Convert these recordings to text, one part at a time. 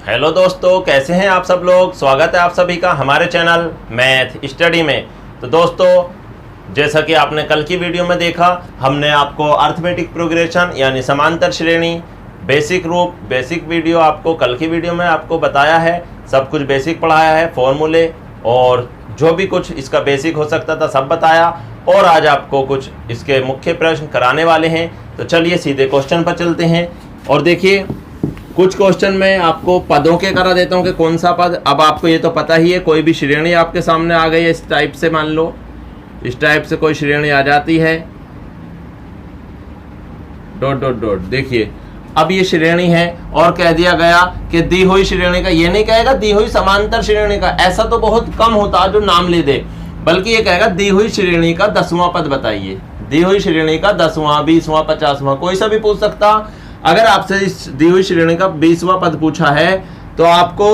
Hello दोस्तों, कैसे हैं आप सब लोग। स्वागत है आप सभी का हमारे चैनल मैथ स्टडी में। तो दोस्तों, जैसा कि आपने कल की वीडियो में देखा, हमने आपको अर्थमेटिक प्रोग्रेशन यानी समांतर श्रेणी बेसिक रूप बेसिक वीडियो आपको कल की वीडियो में आपको बताया है। सब कुछ बेसिक पढ़ाया है, फॉर्मूले और जो भी कुछ इसका बेसिक हो सकता था सब बताया। और आज आपको कुछ इसके मुख्य प्रश्न कराने वाले हैं। तो चलिए सीधे क्वेश्चन पर चलते हैं। और देखिए, कुछ क्वेश्चन में आपको पदों के करा देता हूं कि कौन सा पद। अब आपको ये तो पता ही है, कोई भी श्रेणी आपके सामने आ गई है इस टाइप से, मान लो इस टाइप से कोई श्रेणी आ जाती है, डॉट डॉट डॉट। देखिए, अब ये श्रेणी है और कह दिया गया कि दी हुई श्रेणी का, ये नहीं कहेगा दी हुई समांतर श्रेणी का, ऐसा तो बहुत कम होता जो नाम ले दे, बल्कि ये कहेगा दी हुई श्रेणी का 10वां पद बताइए। दी हुई श्रेणी का 10वां, 20वां, 50वां, कोई सा भी पूछ सकता। अगर आपसे इस दी हुई श्रेणी का 20वां पद पूछा है तो आपको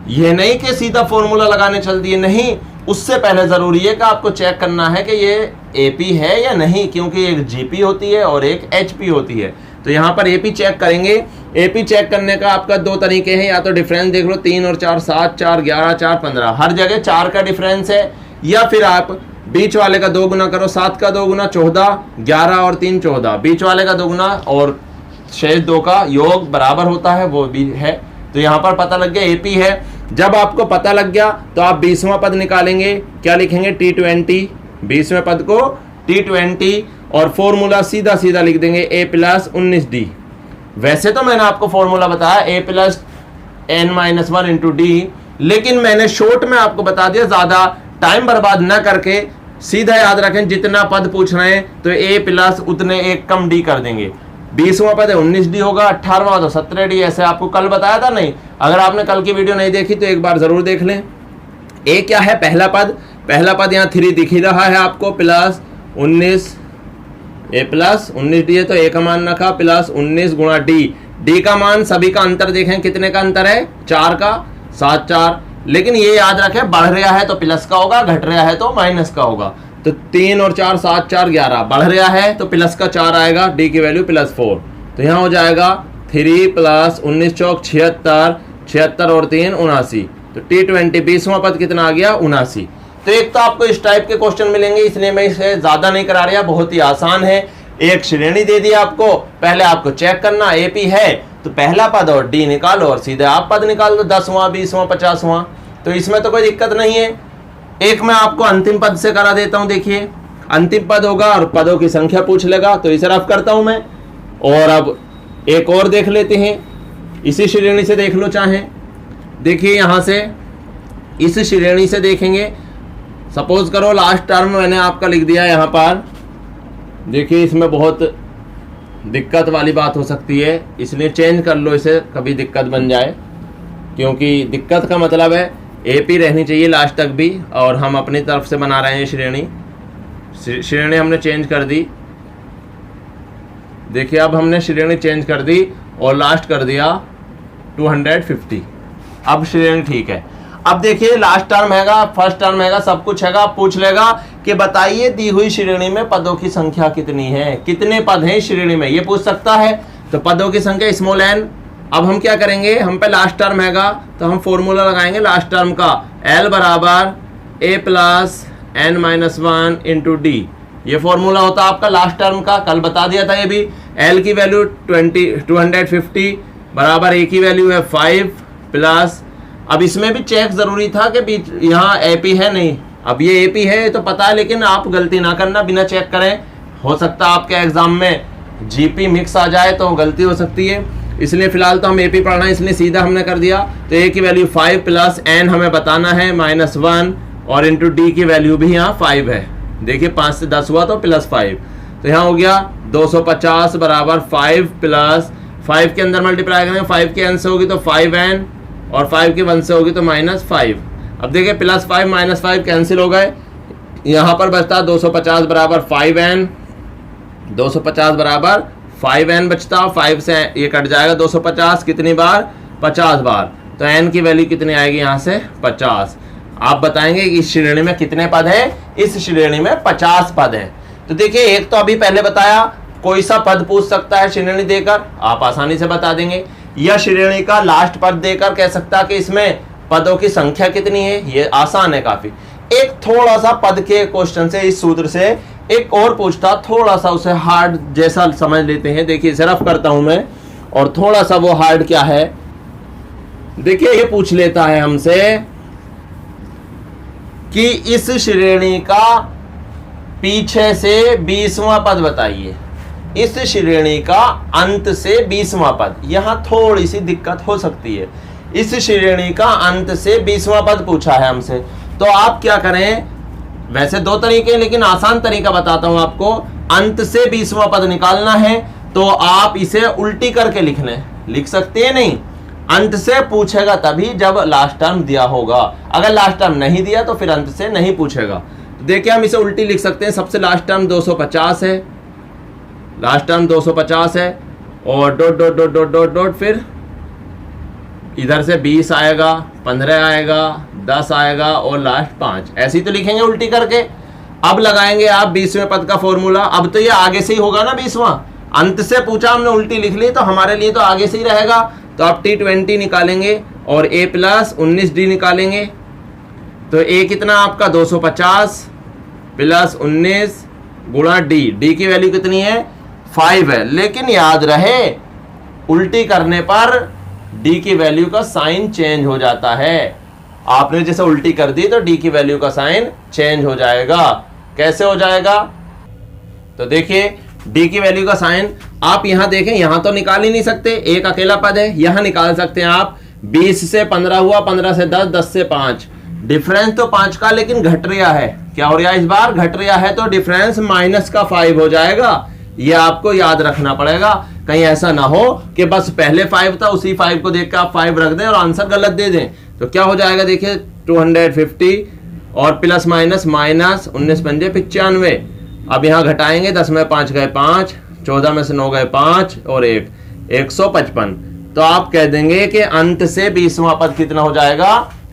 यह नहीं कि सीधा फॉर्मूला लगाने चल दिए, नहीं, उससे पहले जरूरी है कि आपको चेक करना है कि ये एपी है या नहीं, क्योंकि एक जीपी होती है और एक एचपी होती है। तो यहाँ पर एपी चेक करेंगे। एपी चेक करने का आपका दो तरीके हैं, या तो डिफरेंस देख लो 3 और 4, 7, 4, 11, 4, 15, हर जगह 4 का डिफरेंस है, या फिर आप बीच वाले का 2 गुना करो, 7 का 2 गुना 14, 11 और 3 14, बीच वाले का 2 गुना और शेष 2 का योग बराबर होता है, वो भी है। तो यहाँ पर पता लग गया एपी है। जब आपको पता लग गया तो आप 20वां पद निकालेंगे। क्या लिखेंगे? T20, 20वें पद को T20 और फॉर्मूला सीधा सीधा लिख देंगे a + 19d। वैसे तो मैंने आपको फॉर्मूला बताया a + n - 1 × d, लेकिन मैंने शॉर्ट में आपको बता दिया, ज्यादा टाइम बर्बाद न करके सीधा याद रखें, जितना पद पूछ रहे हैं तो a प्लस उतने एक कम d कर देंगे। 20वां पद है 19d होगा, 18वां तो 17d। ऐसे आपको कल बताया था नहीं? अगर आपने कल की वीडियो नहीं देखी तो एक बार जरूर देख लें। ए क्या है? पहला पद यहाँ 3 दिख ही रहा है आपको, प्लस 19, a + 19d है तो a का मान रखा, प्लस 19 गुणा d का मान, सभी का अंतर देखें कितने का अंतर है, 4 का, 7 4। लेकिन ये याद रखें, बढ़ रहा है तो प्लस का होगा, घट रहा है तो माइनस का होगा। तो 3 और 4, 7 4 11, बढ़ रहा है तो प्लस का 4 आएगा, d की वैल्यू +4। तो यहाँ हो जाएगा 3 + 19 चौक 76, 76 और 3 79। तो T20 20वां पद कितना आ गया? 79। तो एक तो आपको इस टाइप के क्वेश्चन मिलेंगे, इसलिए मैं इसे ज्यादा नहीं करा रहा, बहुत ही आसान है। एक श्रेणी दे दी आपको, पहले आपको चेक करना एपी है तो पहला पद और डी निकालो और सीधे आप पद निकाल दो, 10वां, 20वां, 50वां। तो इसमें तो कोई दिक्कत नहीं है। एक मैं आपको अंतिम पद से करा देता हूं। देखिए, अंतिम पद होगा और पदों की संख्या पूछ लेगा, तो इसे रफ करता हूं मैं। और अब एक और देख लेते हैं, इसी श्रेणी से देख लो चाहे। देखिए, यहां से इस श्रेणी से देखेंगे। सपोज करो लास्ट टर्म मैंने आपका लिख दिया यहां पर। देखिए, इसमें बहुत दिक्कत वाली बात हो सकती है, इसलिए चेंज कर लो इसे, कभी दिक्कत बन जाए, क्योंकि दिक्कत का मतलब है एपी रहनी चाहिए लास्ट तक भी, और हम अपनी तरफ से बना रहे हैं श्रेणी हमने चेंज कर दी। देखिए, अब हमने श्रेणी चेंज कर दी और लास्ट कर दिया 250। अब श्रेणी ठीक है। अब देखिए, लास्ट टर्म हैगा, फर्स्ट टर्म हैगा, सब कुछ हैगा। पूछ लेगा कि बताइए दी हुई श्रेणी में पदों की संख्या कितनी है, कितने पद हैं श्रेणी में, ये पूछ सकता है। तो पदों की संख्या n। अब हम क्या करेंगे, हम पे लास्ट टर्म हैगा तो हम फॉर्मूला लगाएंगे लास्ट टर्म का, L = a + n - 1 × d। ये फॉर्मूला होता है आपका लास्ट टर्म का, कल बता दिया था ये भी। L की वैल्यू 250 बराबर a की वैल्यू है 5 प्लस, अब इसमें भी चेक जरूरी था कि बीच यहाँ एपी है नहीं। अब ये एपी है तो पता है, लेकिन आप गलती ना करना बिना चेक करें, हो सकता है आपके एग्जाम में जीपी मिक्स आ जाए तो गलती हो सकती है। इसलिए फिलहाल तो हम एपी पढ़ना है, इसलिए सीधा हमने कर दिया। तो ए की वैल्यू 5 प्लस n हमें बताना है -1 और इंटू डी की वैल्यू भी यहाँ 5 है। देखिए, 5 से 10 हुआ तो +5, तो यहाँ हो गया 250 बराबर 5 प्लस 5 के अंदर मल्टीप्लाई करेंगे, 5 के n से होगी तो 5n और 5 के 1 से होगी तो -5। अब देखिए, +5 -5 कैंसिल हो गए, यहाँ पर बचता 250 बराबर 5n, 250 बराबर 5n बचता, 5 से ये कट जाएगा 250 कितनी बार? 50 बार। तो n की वैल्यू कितनी आएगी यहाँ से? 50। आप बताएंगे कि इस श्रेणी में कितने पद है? इस श्रेणी में 50 पद है। तो देखिए, एक तो अभी पहले बताया, कोई सा पद पूछ सकता है श्रेणी देकर, आप आसानी से बता देंगे। या श्रेणी का लास्ट पद देकर कह सकता कि इसमें पदों की संख्या कितनी है। ये आसान है काफी। एक थोड़ा सा पद के क्वेश्चन से, इस सूत्र से एक और पूछता, थोड़ा सा उसे हार्ड जैसा समझ लेते हैं। देखिए इसे रफ करता हूं मैं, और थोड़ा सा वो हार्ड क्या है देखिए, ये पूछ लेता है हमसे कि इस श्रेणी का पीछे से 20वां पद बताइए। इस श्रेणी का अंत से 20वां पद, यहां थोड़ी सी दिक्कत हो सकती है। इस श्रेणी का अंत से 20वां पद पूछा है हमसे, तो आप क्या करें, वैसे दो तरीके, लेकिन आसान तरीका बताता हूं आपको। अंत से 20वां पद निकालना है तो आप इसे उल्टी करके लिख लें, लिख सकते हैं नहीं। अंत से पूछेगा तभी जब लास्ट टर्म दिया होगा, अगर लास्ट टर्म नहीं दिया तो फिर अंत से नहीं पूछेगा। तो देखिए हम इसे उल्टी लिख सकते हैं। सबसे लास्ट टर्म 250 है, लास्ट टर्म 250 है, और dot dot dot dot dot dot, फिर इधर से 20 आएगा, 15 आएगा, 10 आएगा और लास्ट 5। ऐसे ही तो लिखेंगे उल्टी करके। अब लगाएंगे आप 20वें पद का फॉर्मूला। अब तो ये आगे से ही होगा ना 20वां, अंत से पूछा हमने, उल्टी लिख ली तो हमारे लिए तो आगे से ही रहेगा। तो आप T20 निकालेंगे और A प्लस 19D निकालेंगे। तो A कितना आपका 250 प्लस 19 गुणा D की वैल्यू कितनी है 5 है। लेकिन याद रहे उल्टी करने पर D की वैल्यू का साइन चेंज हो जाता है। आपने जैसे उल्टी कर दी तो D की वैल्यू का साइन चेंज हो जाएगा। कैसे हो जाएगा, तो देखिए D की वैल्यू का साइन आप यहां देखें, यहां तो निकाल ही नहीं सकते, एक अकेला पद है। यहां निकाल सकते हैं आप, 20 से 15 हुआ, 15 से 10, 10 से 5, डिफरेंस तो 5 का लेकिन घट रहा है। क्या हो रहा है, इस बार घट रहा है, तो डिफरेंस माइनस का 5 हो जाएगा। ये आपको याद रखना पड़ेगा, कहीं ऐसा ना हो कि बस पहले 5 था, उसी 5 को देख के आप 5 रख दें और आंसर गलत दे दें। तो क्या हो जाएगा, देखिए 250 और प्लस माइनस माइनस 19 पंजे 95। अब यहाँ घटाएंगे, 10 में 5 गए 5, 14 में से 9 गए 5 और 1, 155। तो आप कह देंगे कि अंत से 20वां पद कितना हो जाएगा,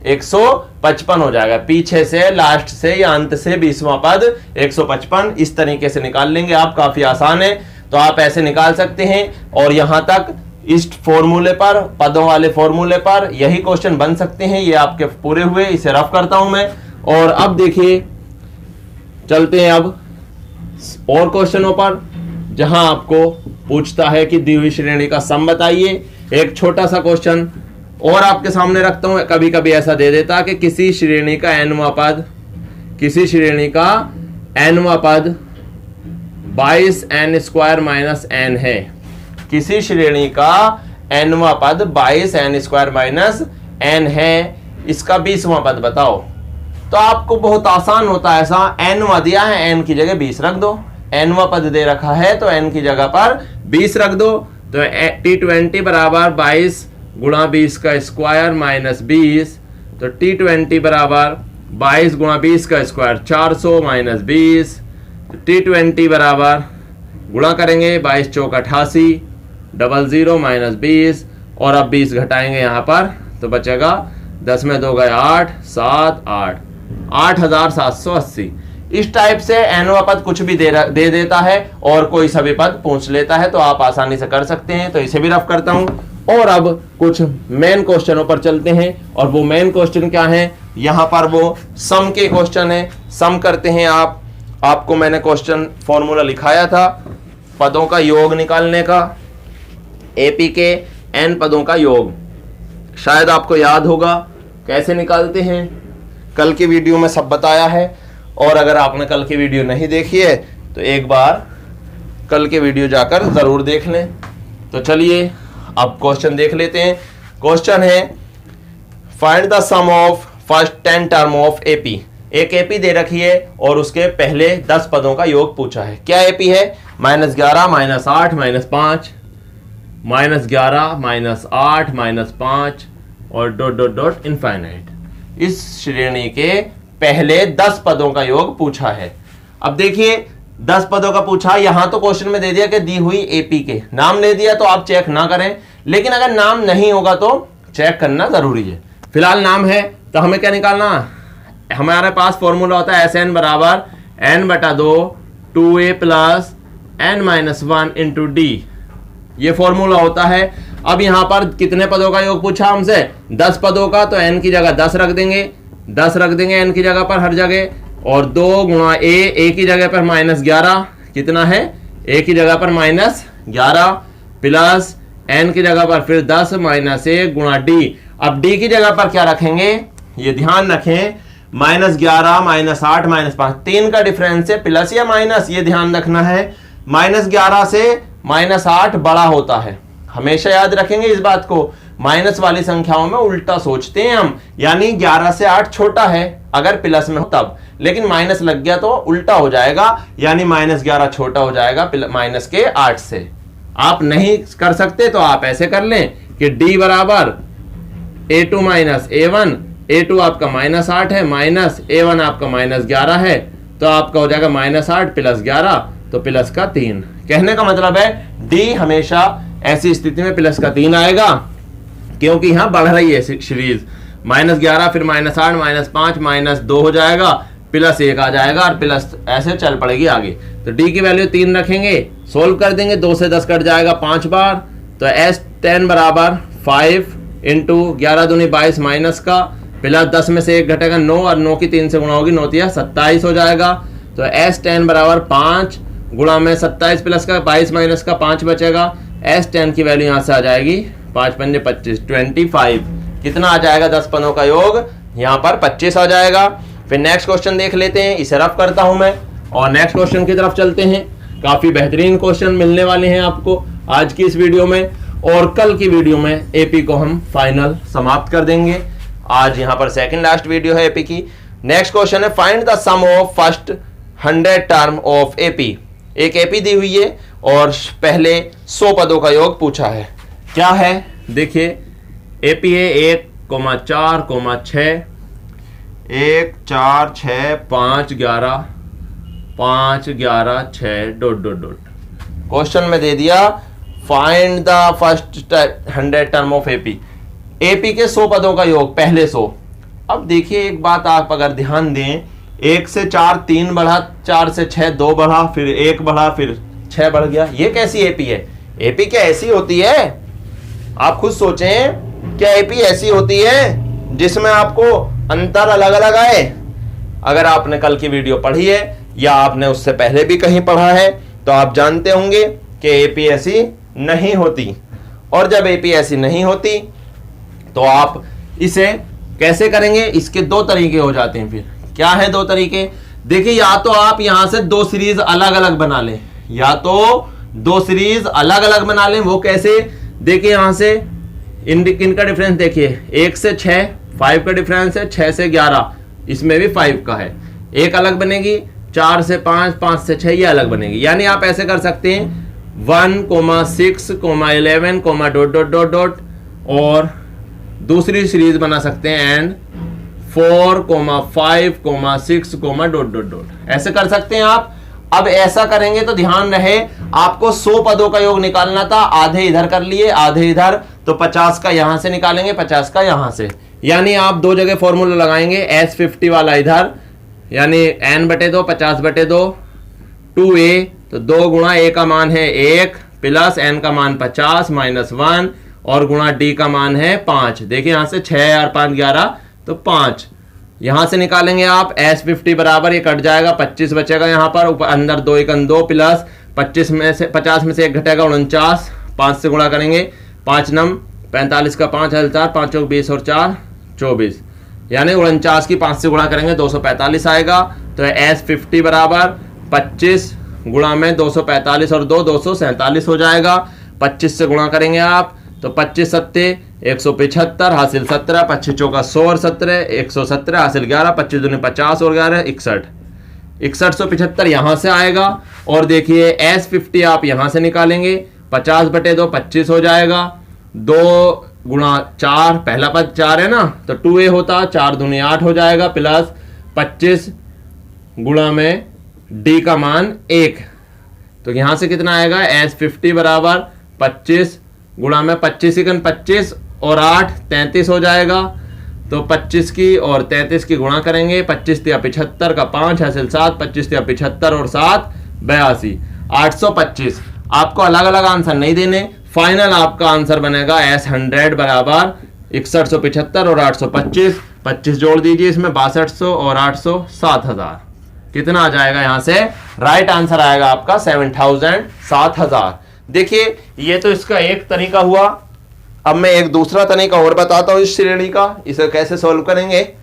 155 हो जाएगा। पीछे से, लास्ट से या अंत से 20वां पद 155, इस तरीके से निकाल लेंगे आप। काफी आसान है, तो आप ऐसे निकाल सकते हैं। और यहां तक इस फॉर्मूले पर, पदों वाले फॉर्मूले पर यही क्वेश्चन बन सकते हैं। ये आपके पूरे हुए, इसे रफ करता हूं मैं। और अब देखिए चलते हैं अब और क्वेश्चनों पर, जहां आपको पूछता है कि दी हुई श्रेणी का सम बताइए। एक छोटा सा क्वेश्चन और आपके सामने रखता हूं। कभी कभी ऐसा दे देता कि किसी श्रेणी का nवां पद, किसी श्रेणी का nवां पद 22n² माइनस n है। किसी श्रेणी का nवां पद 22n² माइनस n है, इसका 20वां पद बताओ। तो आपको बहुत आसान होता है ऐसा, nवां दिया है, n की जगह 20 रख दो। nवां पद दे रखा है तो n की जगह पर 20 रख दो। तो T20 बराबर 22 गुणा 20 का स्क्वायर माइनस 20। तो T20 बराबर 22 गुणा 20 का स्क्वायर 400 माइनस 20। तो T20 बराबर गुणा करेंगे, 22 चौक 88, 00 माइनस 20, और अब 20 घटाएंगे यहाँ पर तो बचेगा 10 में 2 गए 8, 7, 8, 8780। इस टाइप से nवां पद कुछ भी दे देता है और कोई सभी पद पूछ लेता है, तो आप आसानी से कर सकते हैं। तो इसे भी रफ करता हूं। और अब कुछ मेन क्वेश्चनों पर चलते हैं, और वो मेन क्वेश्चन क्या है, यहां पर वो सम के क्वेश्चन है। सम करते हैं आपको मैंने क्वेश्चन फॉर्मूला लिखाया था पदों का योग निकालने का, एपी के n पदों का योग। शायद आपको याद होगा कैसे निकालते हैं, कल की वीडियो में सब बताया है। और अगर आपने कल की वीडियो नहीं देखी है तो एक बार कल के वीडियो जाकर जरूर देख लें। तो चलिए अब क्वेश्चन देख लेते हैं। क्वेश्चन है find the sum of first 10 term of AP. एक एपी दे रखी है और उसके पहले 10 पदों का योग पूछा है। क्या एपी है, -11 -8 -5, -11 -8 -5 और डॉट डॉट डॉट इनफाइनाइट। इस श्रेणी के पहले 10 पदों का योग पूछा है। अब देखिए 10 पदों का पूछा, यहां तो क्वेश्चन में दे दिया कि दी हुई एपी के नाम ले दिया, तो आप चेक ना करें, लेकिन अगर नाम नहीं होगा तो चेक करना जरूरी है। फिलहाल नाम है तो हमें क्या निकालना, हमारे पास फॉर्मूला होता है Sn बराबर n/2 2a plus n-1 into D. ये फॉर्मूला होता है। अब यहाँ पर कितने पदों का योग पूछा हमसे, 10 पदों का, तो n की जगह 10 रख देंगे, 10 रख देंगे n की जगह पर हर जगह, और 2 गुणा a की जगह पर -11, कितना है a की जगह पर -11 प्लस n की जगह पर फिर 10 -1 गुणा d। अब d की जगह पर क्या रखेंगे, ये ध्यान रखें, -11 -8 -5 3 का डिफरेंस है, प्लस या माइनस, ये ध्यान रखना है। -11 से -8 बड़ा होता है, हमेशा याद रखेंगे इस बात को। माइनस वाली संख्याओं में उल्टा सोचते हैं हम, यानी 11 से 8 छोटा है अगर प्लस में हो तब, लेकिन माइनस लग गया तो उल्टा हो जाएगा, यानी -11 छोटा हो जाएगा माइनस के 8 से। आप नहीं कर सकते तो आप ऐसे कर लें कि d बराबर a2 माइनस a1, a2 आपका -8 है, माइनस a1 आपका -11 है, तो आपका हो जाएगा -8 + 11, तो प्लस का 3। कहने का मतलब है d हमेशा ऐसी स्थिति में प्लस का 3 आएगा, क्योंकि यहां बढ़ रही है सीरीज। -11 फिर -8 -5 -2 हो जाएगा, +1 आ जाएगा, और प्लस ऐसे चल पड़ेगी आगे। तो d की वैल्यू 3 रखेंगे, सोल्व कर देंगे, 2 से 10 कट जाएगा 5 बार, तो S10 बराबर 5 × 11 दूनी 22 माइनस का प्लस 10 में से 1 घटेगा 9, और 9 की 3 से गुणा होगी, 9 × 27 हो जाएगा। तो S10 बराबर 5 गुणा में 27 प्लस का 22 माइनस का 5 बचेगा। S10 की वैल्यू यहाँ से आ जाएगी 5 पंजे 25, 25। कितना आ जाएगा 10 पदों का योग, यहाँ पर 25 आ जाएगा। फिर नेक्स्ट क्वेश्चन देख लेते हैं, इसे रफ करता हूं मैं और नेक्स्ट क्वेश्चन की तरफ चलते हैं। काफी बेहतरीन क्वेश्चन मिलने वाले हैं आपको आज की इस वीडियो में, और कल की वीडियो में एपी को हम फाइनल समाप्त कर देंगे। आज यहाँ पर सेकंड लास्ट वीडियो है एपी की। नेक्स्ट क्वेश्चन है, find the sum of first 100 term of AP. एक एपी दी हुई है और पहले 100 पदों का योग पूछा है। क्या है देखिए, एपी है 1, 4, 6, 1, 4, 6, 5, 11, 5, 11, 6... क्वेश्चन में दे दिया find the first 100 term of AP. AP के 100 पदों का योग, पहले 100। अब देखिए एक बात आप अगर ध्यान दें, 1 से 4 3 बढ़ा, 4 से 6 2 बढ़ा, फिर 1 बढ़ा, फिर 6 बढ़ गया। ये कैसी एपी है? एपी क्या ऐसी होती है? आप खुद सोचें, क्या एपी ऐसी होती है जिसमें आपको अंतर अलग अलग आए? अगर आपने कल की वीडियो पढ़ी है या आपने उससे पहले भी कहीं पढ़ा है तो आप जानते होंगे कि एपी ऐसी नहीं होती। और जब एपी ऐसी नहीं होती तो आप इसे कैसे करेंगे? इसके 2 तरीके हो जाते हैं। फिर क्या है 2 तरीके? देखिए, या तो आप यहां से 2 सीरीज अलग अलग बना लें, या तो 2 सीरीज अलग अलग बना लें। वो कैसे? देखिए यहां से इनका डिफरेंस देखिए, 1 से 6 5 का डिफरेंस है, 6 से 11 इसमें भी 5 का है, एक अलग बनेगी। 4 से 5 5 से 6 ये अलग बनेगी। यानी आप ऐसे कर सकते हैं 1, 6, 11, ... और दूसरी सीरीज बना सकते हैं एंड 4, 5, 6, ... ऐसे कर सकते हैं आप। अब ऐसा करेंगे तो ध्यान रहे, आपको 100 पदों का योग निकालना था, आधे इधर कर लिए आधे इधर, तो 50 का यहां से निकालेंगे, 50 का यहां से। यानी आप 2 जगह फॉर्मूला लगाएंगे, S50 वाला इधर, यानी n/2 50/2 2a, तो 2 गुणा a का मान है 1 प्लस n का मान 50 -1 और गुणा d का मान है 5। देखिए यहां से 6 और 5 11, तो 5 यहां से निकालेंगे आप। S50 बराबर ये कट जाएगा, 25 बचेगा यहाँ पर, ऊपर अंदर 2 1 2 प्लस 50 में से 1 घटेगा 49, 5 से गुणा करेंगे, 5 नम 45 का 5 4 5 20 और 4 24, यानी 49 की 5 से गुणा करेंगे 245 आएगा। तो S50 बराबर 25 गुणा में 245 और 2 247 हो जाएगा। 25 से गुणा करेंगे आप तो 25 सत्ते 175 हासिल 17, 25 चौका 100 और 17 117 हासिल 11, 25 दूनी 50 और 11 61, 6175 यहाँ से आएगा। और देखिए S50 आप यहाँ से निकालेंगे, 50/2 25 हो जाएगा, 2 गुणा 4, पहला पद 4 है ना, तो 2a होता, 4 दूनी 8 हो जाएगा, प्लस 25 गुणा में d का मान 1, तो यहां से कितना आएगा? S50 बराबर 25 गुणा में 25 1 25 और 8 33 हो जाएगा। तो 25 की और 33 की गुणा करेंगे, 25 × 75 का 5 हासिल 7, 25 × 75 और 7 82, 825। आपको अलग अलग आंसर नहीं देने, फाइनल आपका आंसर बनेगा S100 बराबर 6175 और 825, 25 जोड़ दीजिए इसमें, 6200 और 800 7000। कितना आ जाएगा यहां से? राइट आंसर आएगा आपका 7000, 7000। देखिए ये तो इसका एक तरीका हुआ। अब मैं एक दूसरा तरीका और बताता हूं इस श्रेणी का, इसे कैसे सॉल्व करेंगे।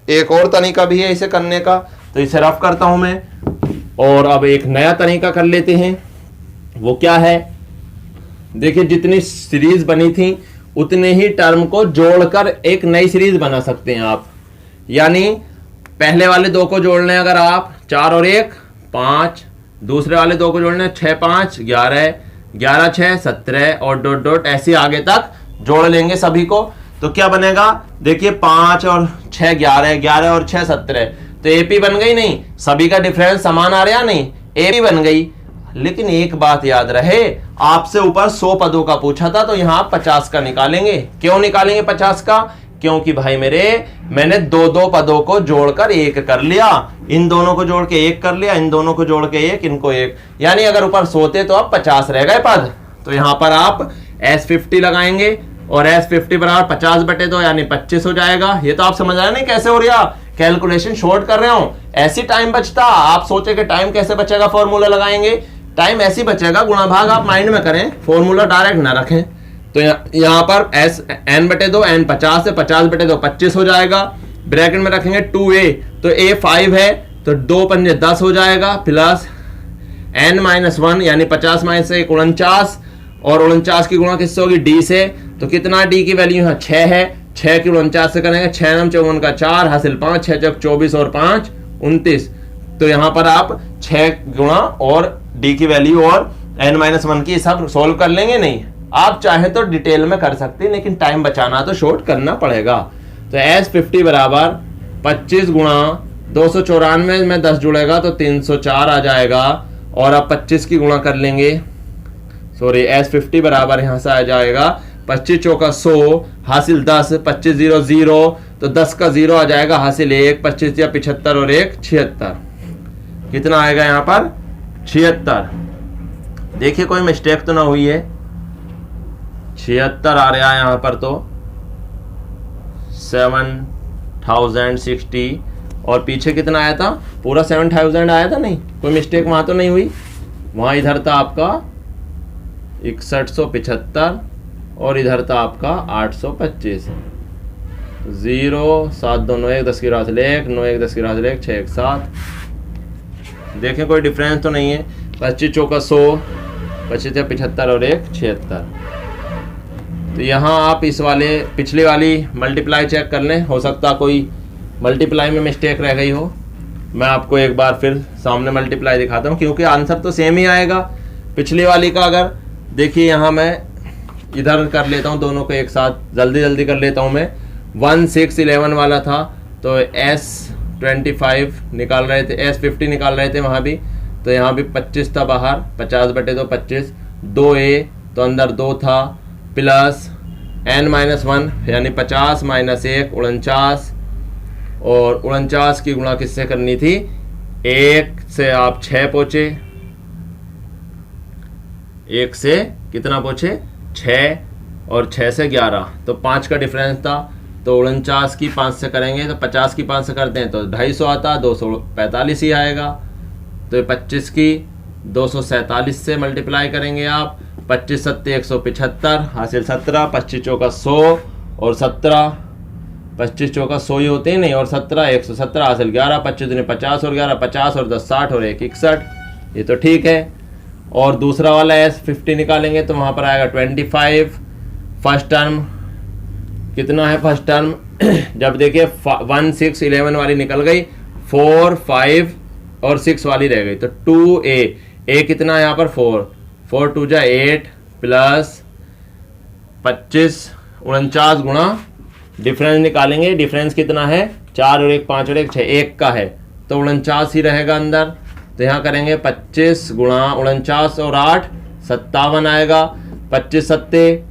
एक और तरीका भी है इसे करने का, तो इसे रफ करता हूं मैं। और अब एक नया तरीका कर लेते हैं। वो क्या है? देखिए जितनी सीरीज बनी थी उतने ही टर्म को जोड़कर एक नई सीरीज बना सकते हैं आप। यानी पहले वाले दो को जोड़ने अगर आप 4 और 1 5, दूसरे वाले दो को जोड़ने 6 5 11, 11 6 17 और डॉट डॉट ऐसे आगे तक जोड़ लेंगे सभी को, तो क्या बनेगा? देखिए 5 और 6 11, 11 और 6 17, तो एपी बन गई नहीं? सभी का डिफरेंस समान आ रहा नहीं, एपी बन गई। लेकिन एक बात याद रहे, आपसे ऊपर 100 पदों का पूछा था, तो यहां 50 का निकालेंगे। क्यों निकालेंगे 50 का? क्योंकि भाई मैंने दो पदों को जोड़कर एक कर लिया, इन दोनों को जोड़ के एक कर लिया, इन दोनों को जोड़ के एक, इनको एक, यानी अगर ऊपर 100 थे तो अब 50 रह गए पद। तो यहां पर आप S50 लगाएंगे और S50 बराबर 50/2 यानी 25 हो जाएगा। ये तो आप समझ रहे हैं नहीं कैसे हो रहा? कैलकुलेशन शॉर्ट कर रहे हो, ऐसी टाइम बचता। आप सोचे कि टाइम कैसे बचेगा, फॉर्मूला लगाएंगे, टाइम ऐसी बचेगा, गुणा भाग आप माइंड में करें, फॉर्मूला डायरेक्ट ना रखें। तो यहां पर n/2 n 50 है, 50/2 25 हो जाएगा। ब्रैकेट में रखेंगे 2a, तो a 5 है, तो 2 पंजे 10 हो जाएगा, प्लस n-1 यानी 50 माइनस 1 49, और 49 की गुणा किससे होगी? d से। तो कितना d की वैल्यू यहाँ 6 है, 6 की 49 से करेंगे, 6 9 54 का 4 हासिल 5, 6 चौक 24 और 5 29। तो यहां पर आप 6 गुणा और d की वैल्यू और n-1 की सब सोल्व कर लेंगे। नहीं, आप चाहे तो डिटेल में कर सकते हैं, लेकिन टाइम बचाना तो शॉर्ट करना पड़ेगा। तो S50 बराबर 25 गुणा 294 में 10 जुड़ेगा तो 304 आ जाएगा, और अब 25 की गुणा कर लेंगे, सॉरी S50 बराबर यहां से आ जाएगा 25 चौका 100 हासिल 10, 25 0 0, तो 10 का 0 आ जाएगा, हासिल 1, 25 या 75 और 1 76। कितना आएगा यहाँ पर? 76। देखिए कोई मिस्टेक तो ना हुई है, 76 आ रहा है यहाँ पर। तो 7060, और पीछे कितना आया था? पूरा 7000 आया था। नहीं, कोई मिस्टेक वहां तो नहीं हुई। वहां इधर था आपका 6175 और इधर था आपका 825। 0 7 2 9 1 10 की राशि 1 9 1 10 की राशि 1 6 1 7। देखें कोई डिफरेंस तो नहीं है। 25 चौका 100, 25 75 और 1 76। तो यहाँ आप इस वाले पिछले वाली मल्टीप्लाई चेक कर लें, हो सकता कोई मल्टीप्लाई में मिस्टेक रह गई हो। मैं आपको एक बार फिर सामने मल्टीप्लाई दिखाता हूँ, क्योंकि आंसर तो सेम ही आएगा पिछली वाली का। अगर देखिए यहाँ मैं इधर कर लेता हूँ, दोनों को एक साथ जल्दी जल्दी कर लेता हूँ मैं। 1 6 11 वाला था, तो S25 निकाल रहे थे, S50 निकाल रहे थे वहाँ भी, तो यहाँ भी 25 था बाहर, 50/2 25, 2a तो अंदर 2 था, प्लस n-1 यानी 50 माइनस 1 49, और 49 की गुणा किससे करनी थी? 1 से आप 6 पहुंचे, 1 से कितना पहुंचे? 6, और 6 से 11, तो 5 का डिफरेंस था। तो 49 की 5 से करेंगे, तो 50 की 5 से करते हैं तो 250 आता, 245 ही आएगा। तो 25 की 247 से मल्टीप्लाई करेंगे आप, 25 7 175 हासिल 17, 25 चौका 100 और 17, 25 चौका 100 ही होते हैं नहीं, और 17 117 हासिल 11, 25 दूनी 50 और 11 50 और 10 60 और 1 61। ये तो ठीक है। और दूसरा वाला S50 निकालेंगे तो वहाँ पर आएगा 25। फर्स्ट टर्म कितना है? फर्स्ट टर्म जब देखिए 1 6 11 वाली निकल गई, 4 5 और 6 वाली रह गई, तो 2a कितना है यहाँ पर? 4 2 जा 8 प्लस 25 49 गुणा डिफरेंस निकालेंगे। डिफरेंस कितना है? 4 और 1 5 और 1 6, 1 का है, तो 49 ही रहेगा अंदर। तो यहाँ करेंगे 25 गुणा 49 और 8 57 आएगा, 25 7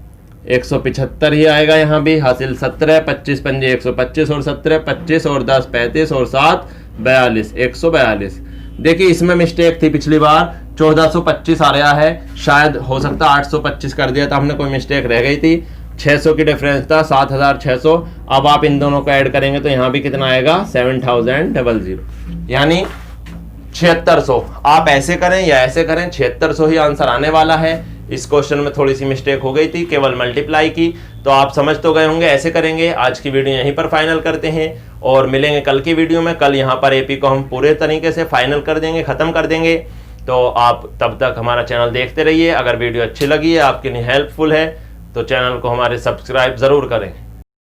175 ही आएगा यहाँ भी, हासिल 17, 25 पंजे 125 और 17 25 और 10 35 और 7 42 142। देखिए इसमें मिस्टेक थी पिछली बार, 1425 आ रहा है, शायद हो सकता 825 कर दिया था हमने, कोई मिस्टेक रह गई थी। 600 की डिफरेंस था, 7600। अब आप इन दोनों को ऐड करेंगे तो यहाँ भी कितना आएगा, 7000, यानी 7600। आप ऐसे करें या ऐसे करें, 7600 ही आंसर आने वाला है। इस क्वेश्चन में थोड़ी सी मिस्टेक हो गई थी, केवल मल्टीप्लाई की, तो आप समझ तो गए होंगे। ऐसे करेंगे। आज की वीडियो यहीं पर फाइनल करते हैं और मिलेंगे कल की वीडियो में। कल यहाँ पर एपी को हम पूरे तरीके से फाइनल कर देंगे, खत्म कर देंगे। तो आप तब तक हमारा चैनल देखते रहिए। अगर वीडियो अच्छी लगी है, आपके लिए हेल्पफुल है, तो चैनल को हमारे सब्सक्राइब जरूर करें।